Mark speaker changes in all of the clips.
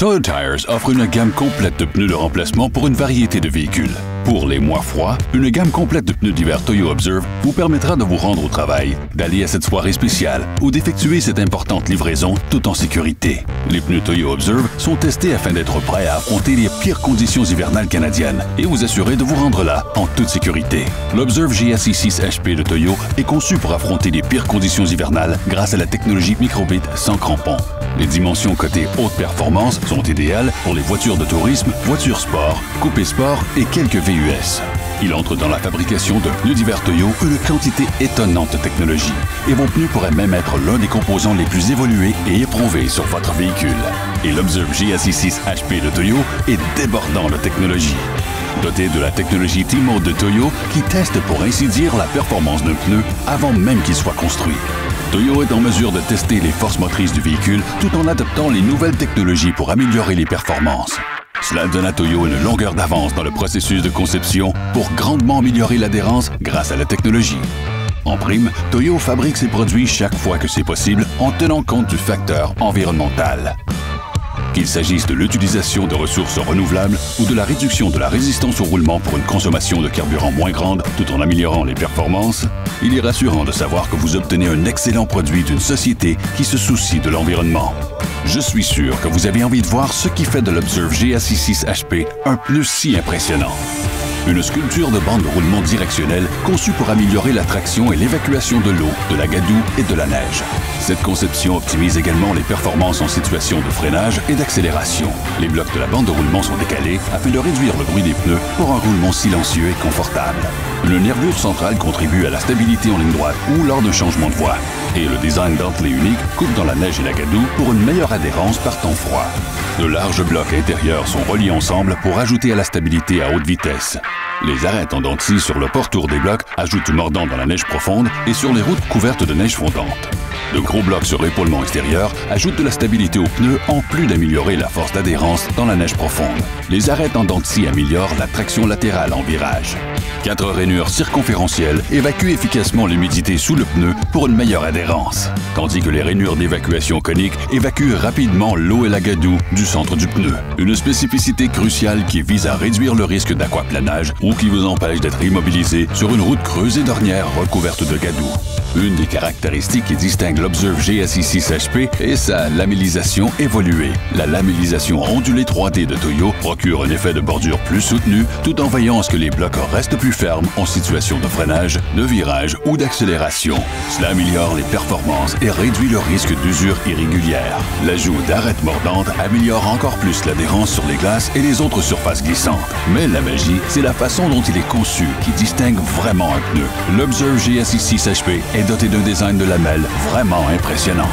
Speaker 1: Toyo Tires offre une gamme complète de pneus de remplacement pour une variété de véhicules. Pour les mois froids, une gamme complète de pneus d'hiver Toyo Observe vous permettra de vous rendre au travail, d'aller à cette soirée spéciale ou d'effectuer cette importante livraison tout en sécurité. Les pneus Toyo Observe sont testés afin d'être prêts à affronter les pires conditions hivernales canadiennes et vous assurer de vous rendre là en toute sécurité. L'Observe GSI 6 HP de Toyo est conçu pour affronter les pires conditions hivernales grâce à la technologie Microbit sans crampons. Les dimensions côté haute performance sont idéales pour les voitures de tourisme, voitures sport, coupé sport et quelques VUS. Il entre dans la fabrication de pneus d'hiver Toyo une quantité étonnante de technologie. Et vos pneus pourraient même être l'un des composants les plus évolués et éprouvés sur votre véhicule. Et l'Observe GSI 6 HP de Toyo est débordant de technologie. Doté de la technologie T-Mode de Toyo qui teste pour ainsi dire la performance d'un pneu avant même qu'il soit construit. Toyo est en mesure de tester les forces motrices du véhicule tout en adoptant les nouvelles technologies pour améliorer les performances. Cela donne à Toyo une longueur d'avance dans le processus de conception pour grandement améliorer l'adhérence grâce à la technologie. En prime, Toyo fabrique ses produits chaque fois que c'est possible en tenant compte du facteur environnemental. Qu'il s'agisse de l'utilisation de ressources renouvelables ou de la réduction de la résistance au roulement pour une consommation de carburant moins grande tout en améliorant les performances, il est rassurant de savoir que vous obtenez un excellent produit d'une société qui se soucie de l'environnement. Je suis sûr que vous avez envie de voir ce qui fait de l'Observe GSI 6 HP un pneu si impressionnant. Une sculpture de bande de roulement directionnelle conçue pour améliorer la traction et l'évacuation de l'eau, de la gadoue et de la neige. Cette conception optimise également les performances en situation de freinage et d'accélération. Les blocs de la bande de roulement sont décalés afin de réduire le bruit des pneus pour un roulement silencieux et confortable. Une nervure centrale contribue à la stabilité en ligne droite ou lors d'un changement de voie. Et le design dentelé unique coupe dans la neige et la gadoue pour une meilleure adhérence par temps froid. De larges blocs intérieurs sont reliés ensemble pour ajouter à la stabilité à haute vitesse. Les arêtes en dents de scie sur le pourtour des blocs ajoutent du mordant dans la neige profonde et sur les routes couvertes de neige fondante. De gros blocs sur épaulement extérieur ajoutent de la stabilité aux pneus en plus d'améliorer la force d'adhérence dans la neige profonde. Les arêtes en dents de scie améliorent la traction latérale en virage. 4 rainures circonférentielles évacuent efficacement l'humidité sous le pneu pour une meilleure adhérence, tandis que les rainures d'évacuation conique évacuent rapidement l'eau et la gadoue du centre du pneu. Une spécificité cruciale qui vise à réduire le risque d'aquaplanage ou qui vous empêche d'être immobilisé sur une route creuse et d'ornières recouverte de gadoue. Une des caractéristiques qui distingue l'Observe GSI 6 HP est sa lamellisation évoluée. La lamellisation ondulée 3D de Toyo procure un effet de bordure plus soutenu tout en veillant à ce que les blocs restent plus fermes en situation de freinage, de virage ou d'accélération. Cela améliore les performances et réduit le risque d'usure irrégulière. L'ajout d'arêtes mordantes améliore encore plus l'adhérence sur les glaces et les autres surfaces glissantes. Mais la magie, c'est la façon dont il est conçu qui distingue vraiment un pneu. L'Observe GSI 6 HP est doté d'un design de lamelles vraiment impressionnant.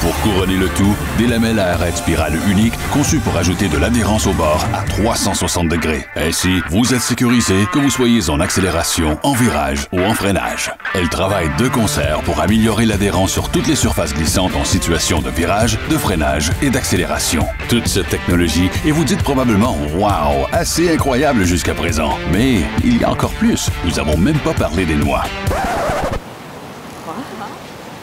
Speaker 1: Pour couronner le tout, des lamelles à arêtes spirales uniques conçues pour ajouter de l'adhérence au bord à 360 degrés. Ainsi, vous êtes sécurisé que vous soyez en accélération, en virage ou en freinage. Elles travaillent de concert pour améliorer l'adhérence sur toutes les surfaces glissantes en situation de virage, de freinage et d'accélération. Toute cette technologie, et vous dites probablement « Wow, assez incroyable jusqu'à présent ». Mais il y a encore plus. Nous n'avons même pas parlé des noix.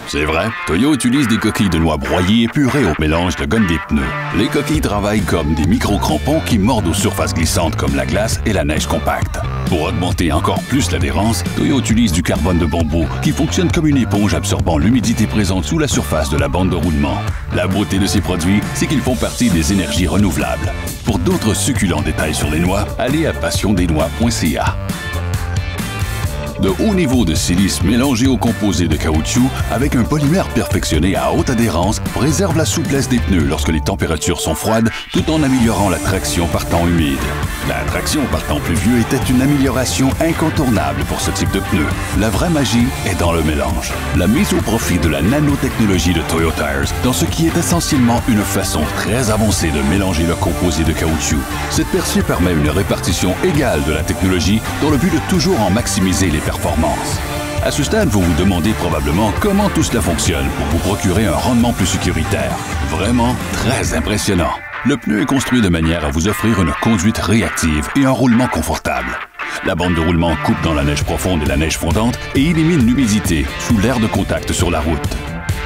Speaker 1: C'est vrai, Toyo utilise des coquilles de noix broyées et purées au mélange de gomme des pneus. Les coquilles travaillent comme des micro-crampons qui mordent aux surfaces glissantes comme la glace et la neige compacte. Pour augmenter encore plus l'adhérence, Toyo utilise du carbone de bambou qui fonctionne comme une éponge absorbant l'humidité présente sous la surface de la bande de roulement. La beauté de ces produits, c'est qu'ils font partie des énergies renouvelables. Pour d'autres succulents détails sur les noix, allez à passiondesnoix.ca. De haut niveau de silice mélangé au composé de caoutchouc avec un polymère perfectionné à haute adhérence préserve la souplesse des pneus lorsque les températures sont froides tout en améliorant la traction par temps humide. La traction par temps pluvieux était une amélioration incontournable pour ce type de pneu. La vraie magie est dans le mélange. La mise au profit de la nanotechnologie de Toyo Tires dans ce qui est essentiellement une façon très avancée de mélanger le composé de caoutchouc. Cette percée permet une répartition égale de la technologie dans le but de toujours en maximiser les performances. À ce stade, vous vous demandez probablement comment tout cela fonctionne pour vous procurer un rendement plus sécuritaire. Vraiment très impressionnant. Le pneu est construit de manière à vous offrir une conduite réactive et un roulement confortable. La bande de roulement coupe dans la neige profonde et la neige fondante et élimine l'humidité sous l'air de contact sur la route.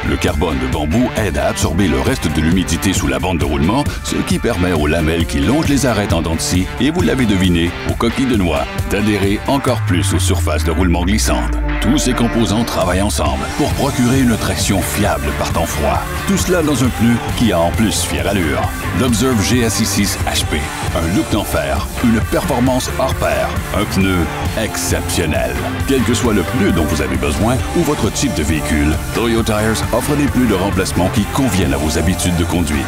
Speaker 1: Le carbone de bambou aide à absorber le reste de l'humidité sous la bande de roulement, ce qui permet aux lamelles qui longent les arêtes en dents de scie, et vous l'avez deviné, aux coquilles de noix, d'adhérer encore plus aux surfaces de roulement glissantes. Tous ces composants travaillent ensemble pour procurer une traction fiable par temps froid. Tout cela dans un pneu qui a en plus fière allure. L'Observe GSI6 HP. Un look d'enfer, une performance hors pair, un pneu exceptionnel. Quel que soit le pneu dont vous avez besoin ou votre type de véhicule, Toyo Tires offre des pneus de remplacement qui conviennent à vos habitudes de conduite.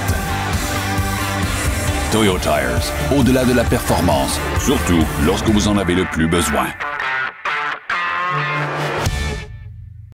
Speaker 1: Toyo Tires, au-delà de la performance, surtout lorsque vous en avez le plus besoin.